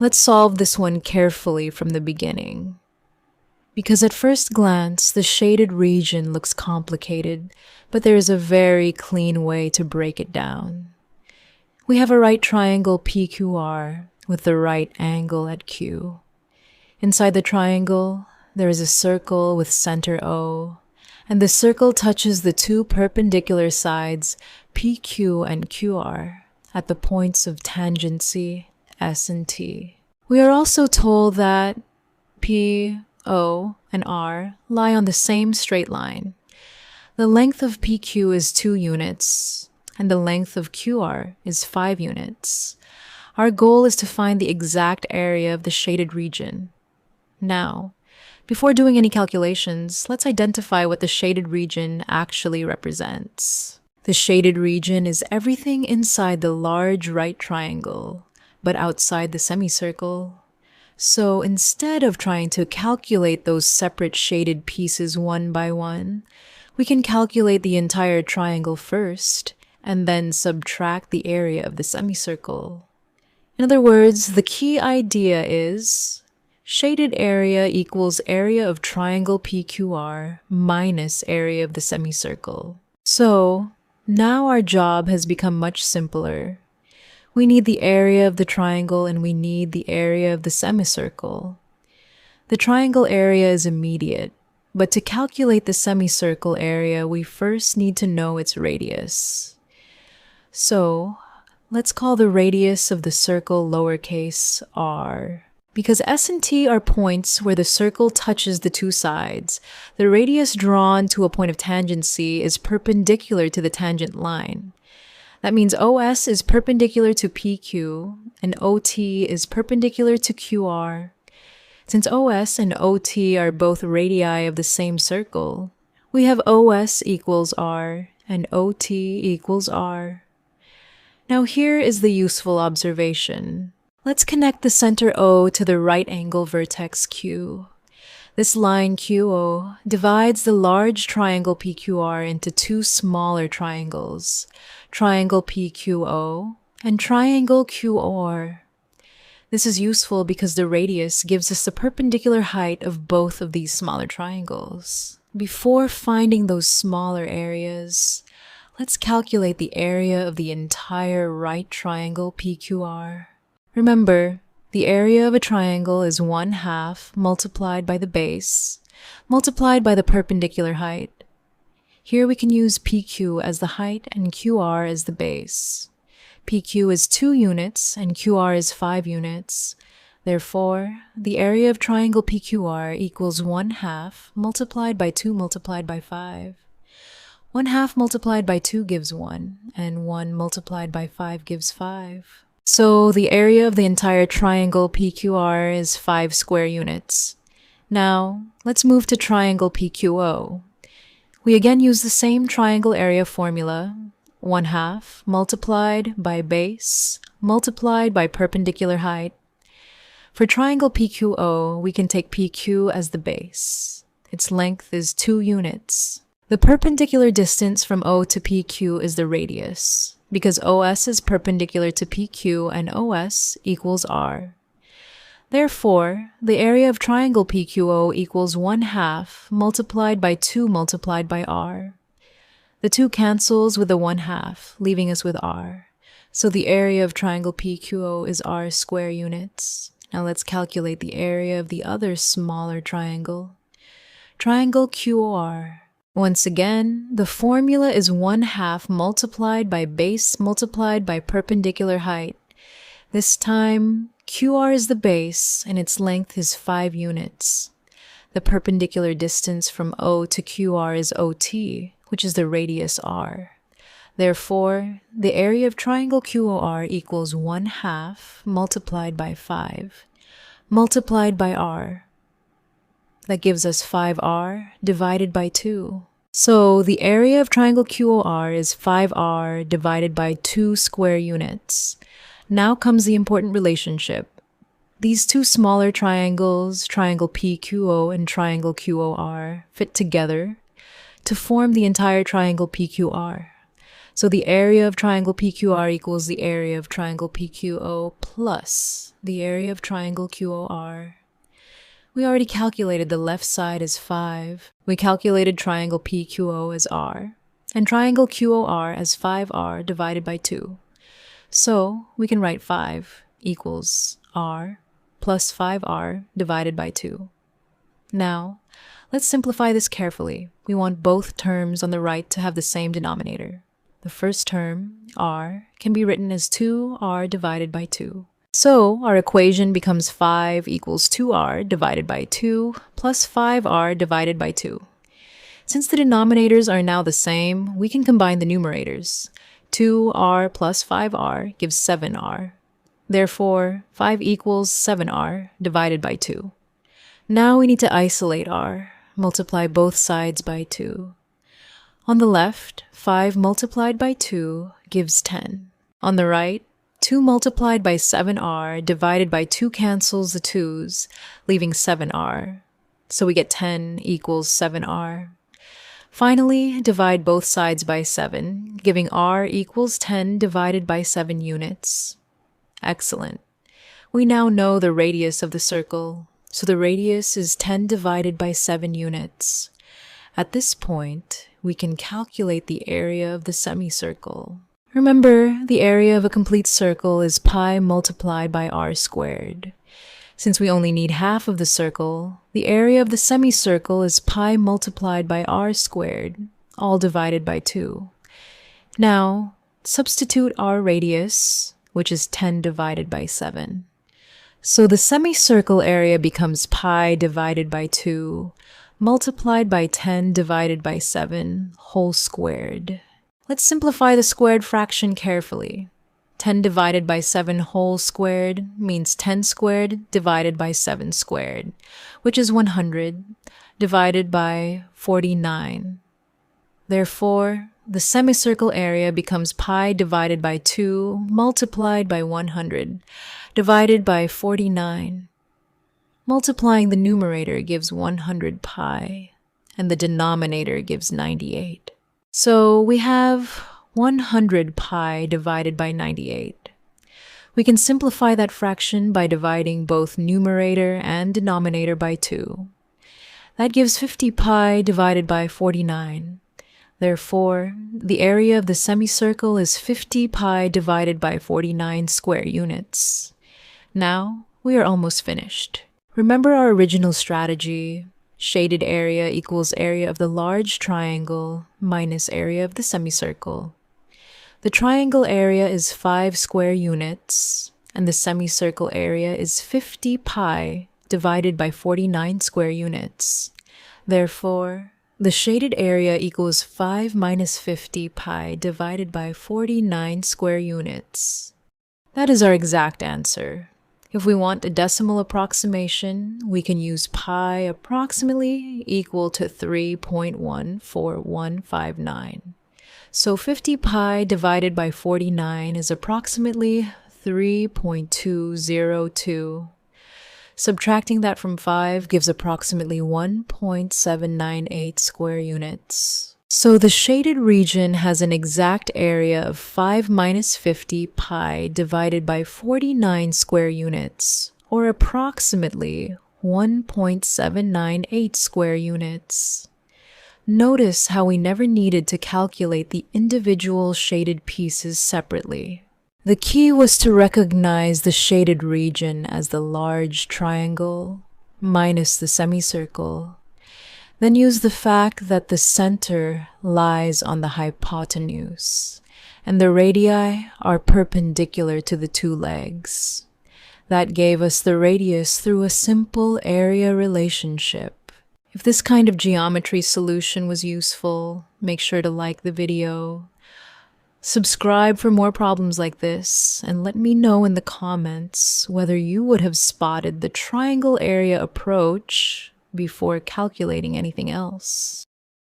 Let's solve this one carefully from the beginning. Because at first glance, the shaded region looks complicated, but there is a very clean way to break it down. We have a right triangle PQR with the right angle at Q. Inside the triangle, there is a circle with center O, and the circle touches the two perpendicular sides PQ and QR at the points of tangency S and T. We are also told that P, O, and R lie on the same straight line. The length of PQ is 2 units, and the length of QR is 5 units. Our goal is to find the exact area of the shaded region. Now, before doing any calculations, let's identify what the shaded region actually represents. The shaded region is everything inside the large right triangle, but outside the semicircle. So instead of trying to calculate those separate shaded pieces one by one, we can calculate the entire triangle first, and then subtract the area of the semicircle. In other words, the key idea is shaded area equals area of triangle PQR minus area of the semicircle. So, now our job has become much simpler. We need the area of the triangle and we need the area of the semicircle. The triangle area is immediate, but to calculate the semicircle area, we first need to know its radius. So, let's call the radius of the circle lowercase r. Because S and T are points where the circle touches the two sides, the radius drawn to a point of tangency is perpendicular to the tangent line. That means OS is perpendicular to PQ, and OT is perpendicular to QR. Since OS and OT are both radii of the same circle, we have OS equals R and OT equals R. Now here is the useful observation. Let's connect the center O to the right angle vertex Q. This line QO divides the large triangle PQR into two smaller triangles, triangle PQO and triangle QOR. This is useful because the radius gives us the perpendicular height of both of these smaller triangles. Before finding those smaller areas, let's calculate the area of the entire right triangle PQR. Remember, the area of a triangle is 1/2 multiplied by the base, multiplied by the perpendicular height. Here we can use PQ as the height and QR as the base. PQ is 2 units and QR is 5 units. Therefore, the area of triangle PQR equals 1/2 multiplied by 2 multiplied by 5. 1/2 multiplied by 2 gives 1, and 1 multiplied by 5 gives 5. So the area of the entire triangle PQR is 5 square units. Now, let's move to triangle PQO. We again use the same triangle area formula, 1/2 multiplied by base, multiplied by perpendicular height. For triangle PQO, we can take PQ as the base. Its length is 2 units. The perpendicular distance from O to PQ is the radius, because OS is perpendicular to PQ and OS equals R. Therefore, the area of triangle PQO equals 1/2 multiplied by 2 multiplied by R. The 2 cancels with the 1/2, leaving us with R. So the area of triangle PQO is R square units. Now let's calculate the area of the other smaller triangle. Triangle QOR. Once again, the formula is 1/2 multiplied by base multiplied by perpendicular height. This time, QR is the base and its length is 5 units. The perpendicular distance from O to QR is OT, which is the radius R. Therefore, the area of triangle QOR equals 1/2 multiplied by 5, multiplied by R. That gives us 5R divided by 2. So the area of triangle QOR is 5R divided by 2 square units. Now comes the important relationship. These two smaller triangles, triangle PQO and triangle QOR, fit together to form the entire triangle PQR. So the area of triangle PQR equals the area of triangle PQO plus the area of triangle QOR. We already calculated the left side as 5. We calculated triangle PQO as R, and triangle QOR as 5R divided by 2. So we can write 5 equals R plus 5R divided by 2. Now, let's simplify this carefully. We want both terms on the right to have the same denominator. The first term, R, can be written as 2R divided by 2. So our equation becomes 5 equals 2R divided by 2 plus 5R divided by 2. Since the denominators are now the same, we can combine the numerators. 2R plus 5R gives 7R. Therefore, 5 equals 7R divided by 2. Now we need to isolate R. Multiply both sides by 2. On the left, 5 multiplied by 2 gives 10. On the right, 2 multiplied by 7R divided by 2 cancels the 2's, leaving 7R. So we get 10 equals 7R. Finally, divide both sides by 7, giving R equals 10 divided by 7 units. Excellent. We now know the radius of the circle, so the radius is 10 divided by 7 units. At this point, we can calculate the area of the semicircle. Remember, the area of a complete circle is pi multiplied by r squared. Since we only need half of the circle, the area of the semicircle is pi multiplied by r squared, all divided by 2. Now, substitute our radius, which is 10 divided by 7. So the semicircle area becomes pi divided by 2, multiplied by 10 divided by 7, whole squared. Let's simplify the squared fraction carefully. 10 divided by 7 whole squared means 10 squared divided by 7 squared, which is 100, divided by 49. Therefore, the semicircle area becomes pi divided by 2 multiplied by 100, divided by 49. Multiplying the numerator gives 100 pi, and the denominator gives 98. So we have 100 pi divided by 98. We can simplify that fraction by dividing both numerator and denominator by 2. That gives 50 pi divided by 49. Therefore, the area of the semicircle is 50 pi divided by 49 square units. Now, we are almost finished. Remember our original strategy. Shaded area equals area of the large triangle minus area of the semicircle. The triangle area is 5 square units, and the semicircle area is 50 pi divided by 49 square units. Therefore, the shaded area equals 5 minus 50 pi divided by 49 square units. That is our exact answer. If we want a decimal approximation, we can use pi approximately equal to 3.14159. So 50 pi divided by 49 is approximately 3.202. Subtracting that from 5 gives approximately 1.798 square units. So the shaded region has an exact area of 5 minus 50 pi divided by 49 square units, or approximately 1.798 square units. Notice how we never needed to calculate the individual shaded pieces separately. The key was to recognize the shaded region as the large triangle minus the semicircle. Then use the fact that the center lies on the hypotenuse, and the radii are perpendicular to the two legs. That gave us the radius through a simple area relationship. If this kind of geometry solution was useful, make sure to like the video. Subscribe for more problems like this, and let me know in the comments whether you would have spotted the triangle area approach before calculating anything else.